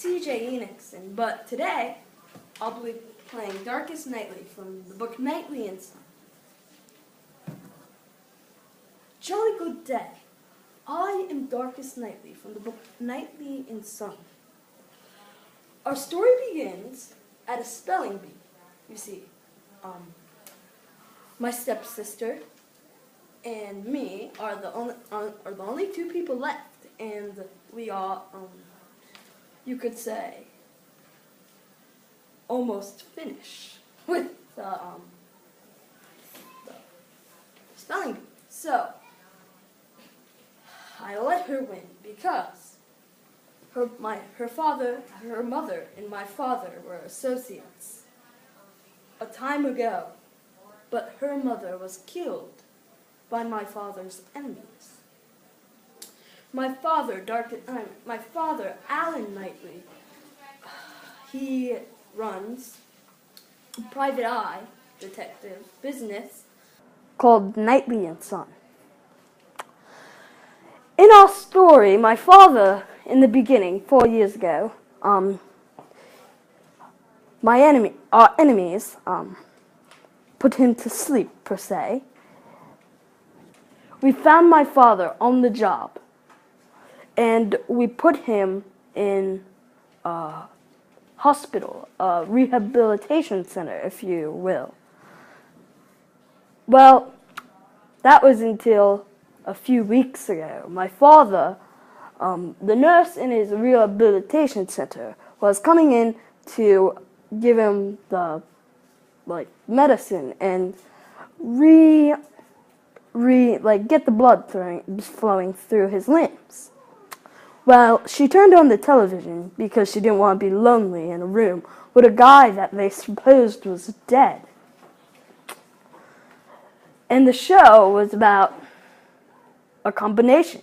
CJ Enixon, but today I'll be playing Darkest Nightly from the book Knightley and Son. Jolly good day. I am Darkest Nightly from the book Knightley and Son. Our story begins at a spelling bee. You see, my stepsister and me are the only two people left, and we are, you could say, almost finished with the spelling bee. So I let her win because her mother, and my father were associates a time ago, but her mother was killed by my father's enemies. My father, Alan Knightley, he runs a private eye detective business called Knightley and Son. In our story, my father, in the beginning, 4 years ago, our enemies, put him to sleep, per se. We found my father on the job, and we put him in a hospital, a rehabilitation center, if you will. Well, that was until a few weeks ago. My father, the nurse in his rehabilitation center, was coming in to give him the medicine and get the blood flowing through his limbs. Well, she turned on the television because she didn't want to be lonely in a room with a guy that they supposed was dead. And the show was about a combination.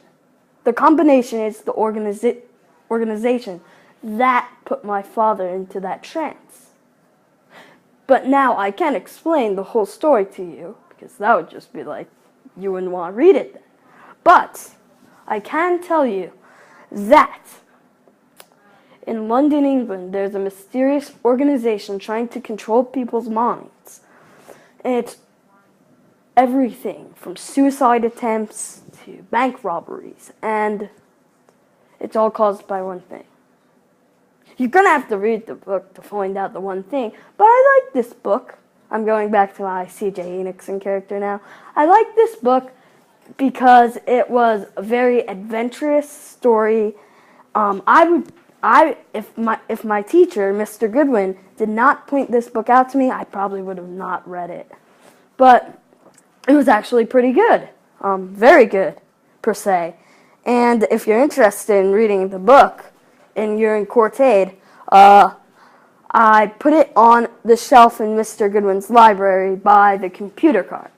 The combination is the organization that put my father into that trance. But now I can't explain the whole story to you, because that would just be like, you wouldn't want to read it then. But I can tell you that in London, England, there's a mysterious organization trying to control people's minds. And it's everything from suicide attempts to bank robberies. And it's all caused by one thing. You're going to have to read the book to find out the one thing. But I like this book. I'm going back to my CJ Enixon character now. I like this book because it was a very adventurous story. If my teacher, Mr. Goodwin, did not point this book out to me, I probably would have not read it. But it was actually pretty good. Very good, per se. And if you're interested in reading the book and you're in Courtaid, I put it on the shelf in Mr. Goodwin's library by the computer cart.